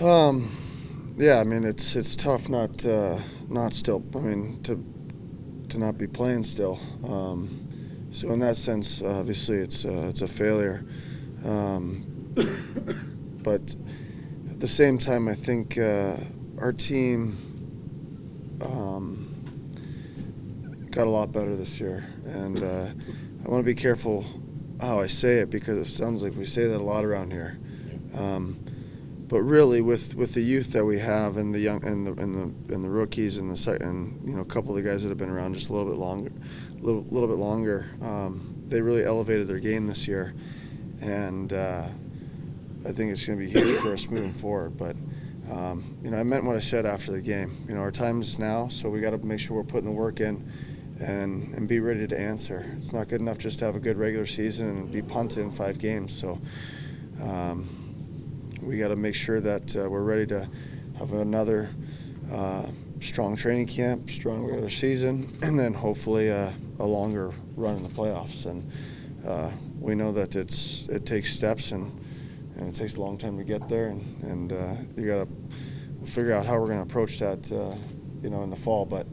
Yeah, I mean it's tough not still. I mean to not be playing still. So in that sense, obviously it's a failure. But at the same time, I think our team got a lot better this year, and I want to be careful how I say it because it sounds like we say that a lot around here. But really, with the youth that we have and the young and the rookies and a couple of the guys that have been around just a little bit longer, they really elevated their game this year, and I think it's going to be huge for us moving forward. But I meant what I said after the game. Our time is now, so we got to make sure we're putting the work in and be ready to answer. It's not good enough just to have a good regular season and be punted in 5 games. So. We got to make sure that we're ready to have another strong training camp, strong regular season, and then hopefully a longer run in the playoffs. And we know that it takes steps and it takes a long time to get there. And you got to figure out how we're going to approach that, in the fall. But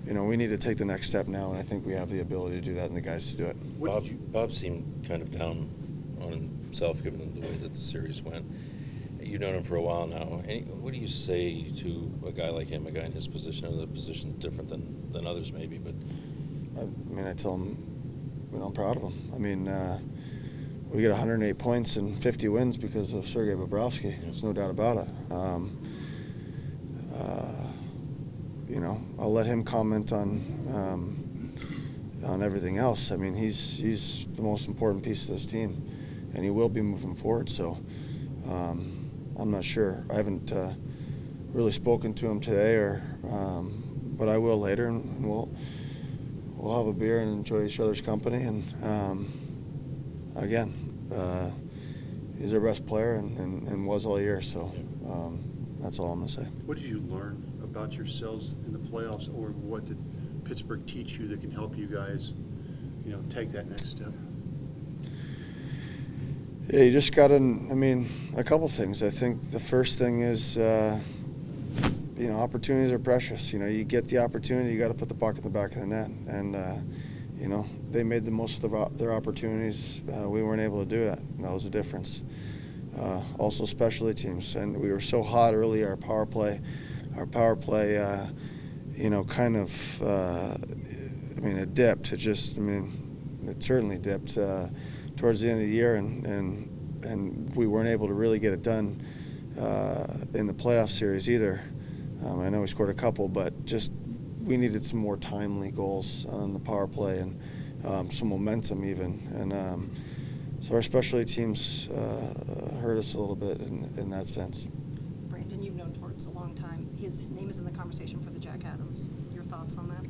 we need to take the next step now, and I think we have the ability to do that and the guys to do it. Bob seemed kind of down on himself given the way that the series went. You've known him for a while now. What do you say to a guy like him, a guy in his position, or the position different than others maybe? But I tell him, I'm proud of him. I mean, we get 108 points and 50 wins because of Sergei Bobrovsky. Yeah. There's no doubt about it. I'll let him comment on everything else. I mean, he's the most important piece of this team, and he will be moving forward. So I'm not sure. I haven't really spoken to him today, but I will later, and we'll have a beer and enjoy each other's company. And again, he's our best player and was all year. So that's all I'm gonna say. What did you learn about yourselves in the playoffs, or what did Pittsburgh teach you that can help you guys, take that next step? Yeah, you just got to, a couple things. I think the first thing is, opportunities are precious. You get the opportunity, you got to put the puck in the back of the net. And, they made the most of their opportunities. We weren't able to do that. That was the difference. Also, specialty teams. And we were so hot early, our power play, it dipped. It certainly dipped. Towards the end of the year, and we weren't able to really get it done in the playoff series either. I know we scored a couple, but just we needed some more timely goals on the power play and some momentum even. And so our specialty teams hurt us a little bit in that sense. Brandon, you've known Torts a long time. His name is in the conversation for the Jack Adams. Your thoughts on that?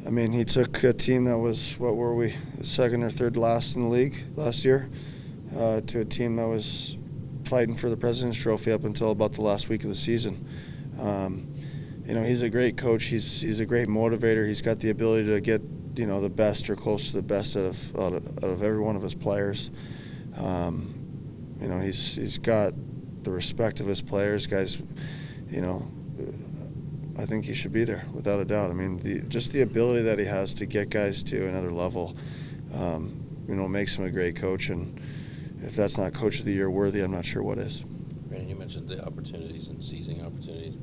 He took a team that was, what were we, second or third last in the league last year, to a team that was fighting for the President's Trophy up until about the last week of the season. He's a great coach. He's a great motivator. He's got the ability to get, the best or close to the best out of every one of his players. He's got the respect of his players. Guys, I think he should be there without a doubt. Just the ability that he has to get guys to another level, makes him a great coach. And if that's not Coach of the Year worthy, I'm not sure what is. Brandon, you mentioned the opportunities and seizing opportunities.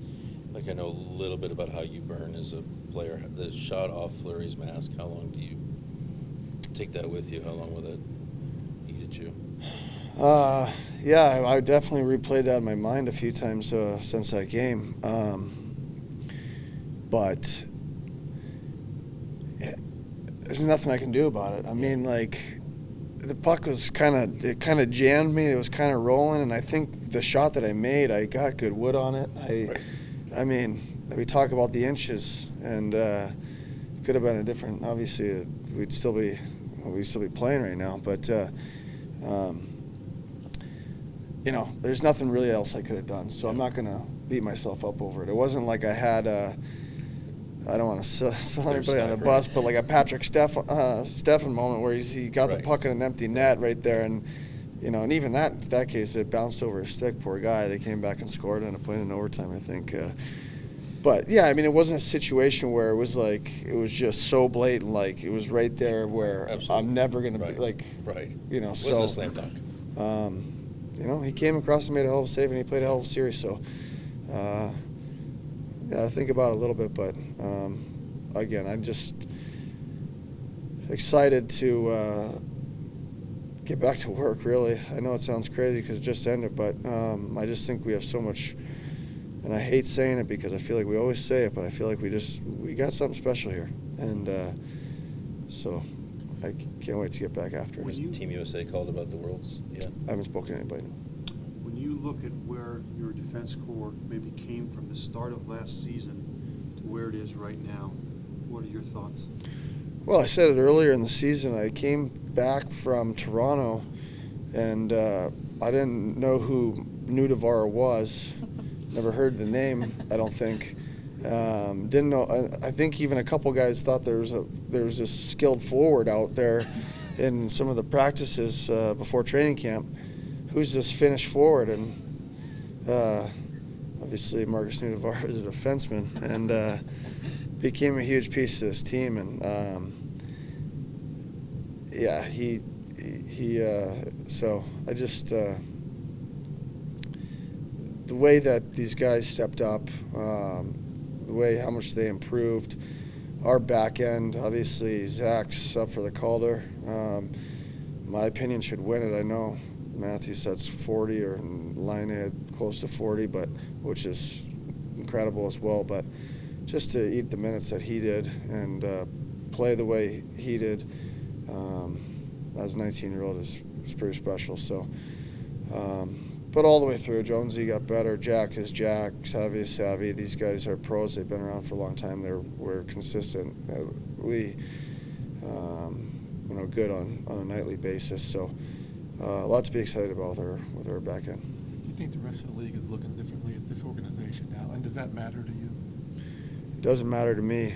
I know a little bit about how you burn as a player. The shot off Fleury's mask, how long do you take that with you? How long will that eat at you? Yeah, I definitely replayed that in my mind a few times since that game. But there's nothing I can do about it. The puck was kind of jammed me. It was kind of rolling, and I think the shot that I made, I got good wood on it. We talk about the inches, and could have been a different. Obviously, we'd still be playing right now. But there's nothing really else I could have done. So I'm not going to beat myself up over it. It wasn't like I had. I don't want to sell anybody on the bus, but like a Patrick Stefan moment where he got the puck in an empty net right there, and and even that case, it bounced over his stick. Poor guy. They came back and scored and put it in overtime, I think. But yeah, I mean, it wasn't a situation where it was just so blatant, like it was right there where Absolutely. I'm never going to be Right. it Wasn't a slam dunk. he came across and made a hell of a save, and he played a hell of a series. So, I think about it a little bit, but again, I'm just excited to get back to work. Really, I know it sounds crazy because it just ended, but I just think we have so much. And I hate saying it because I feel like we always say it, but I feel like we got something special here, and so I can't wait to get back after it. Was Team USA called about the Worlds yet? I haven't spoken to anybody. When you look at where your defense core maybe came from the start of last season to where it is right now, what are your thoughts? Well, I said it earlier in the season. I came back from Toronto, and I didn't know who Nudavara was. Never heard the name, I don't think. Didn't know. I think even a couple guys thought there was this skilled forward out there in some of the practices before training camp. Who's this Finnish forward? And obviously Marcus Nudavara is a defenseman and became a huge piece to this team. And so I just. The way that these guys stepped up, the way how much they improved, our back end, obviously Zach's up for the Calder. My opinion should win it. I know Matthew says 40 or Line had close to 40, but which is incredible as well. But just to eat the minutes that he did and play the way he did as a 19-year-old is pretty special. So. But all the way through, Jonesy got better. Jack is Jack. Savvy is Savvy. These guys are pros. They've been around for a long time. We're consistently, good on a nightly basis. So, a lot to be excited about with our back end. Do you think the rest of the league is looking differently at this organization now, and does that matter to you? It doesn't matter to me,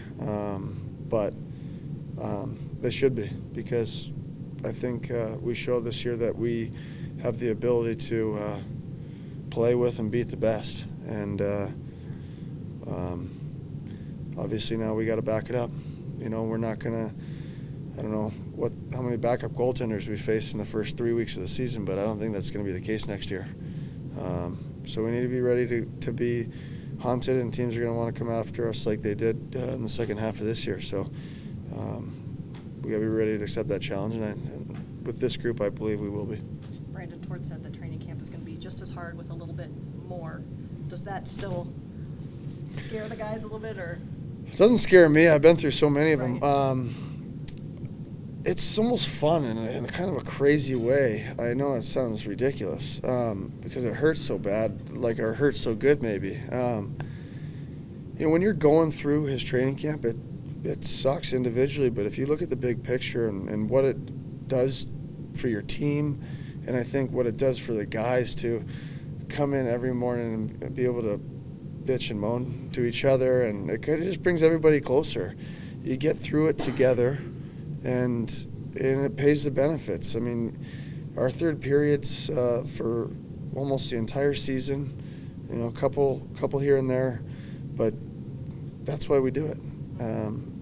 but they should be, because I think we showed this year that we have the ability to play with and beat the best, and obviously now we got to back it up. We're not gonna. I don't know how many backup goaltenders we faced in the first 3 weeks of the season, but I don't think that's going to be the case next year. So we need to be ready to be hunted, and teams are going to want to come after us like they did in the second half of this year. So we got to be ready to accept that challenge, and with this group, I believe we will be. Brandon Tord said that training camp is going to be just as hard with a little bit more. Does that still scare the guys a little bit, or? It doesn't scare me. I've been through so many of Right. them. It's almost fun in a kind of a crazy way. I know it sounds ridiculous because it hurts so bad, or hurts so good maybe. When you're going through his training camp, it sucks individually, but if you look at the big picture and what it does for your team, and I think what it does for the guys to come in every morning and be able to bitch and moan to each other, and it just brings everybody closer. You get through it together, and it pays the benefits. I mean, our third periods for almost the entire season, a couple here and there, but that's why we do it.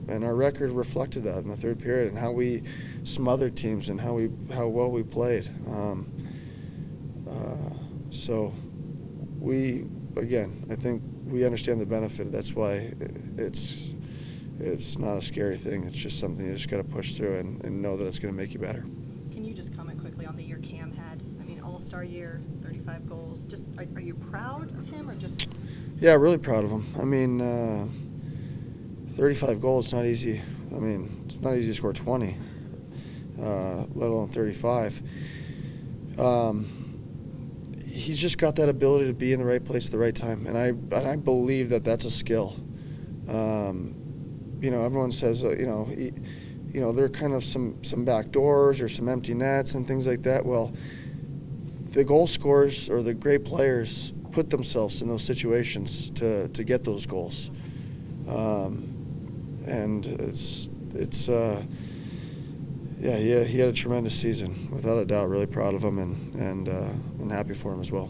And our record reflected that in the third period, and how we smothered teams and how well we played. So I think we understand the benefit. That's why it's not a scary thing. It's just something you just got to push through and know that it's going to make you better. Can you just comment quickly on the year Cam had? I mean, all-star year, 35 goals. Just are you proud of him, or just? Yeah, really proud of him. I mean, 35 goals, not easy. I mean, it's not easy to score 20, let alone 35. He's just got that ability to be in the right place at the right time, and I believe that that's a skill. Everyone says, there are kind of some back doors or some empty nets and things like that. Well, the goal scorers or the great players put themselves in those situations to get those goals. And he had a tremendous season, without a doubt. Really proud of him and happy for him as well.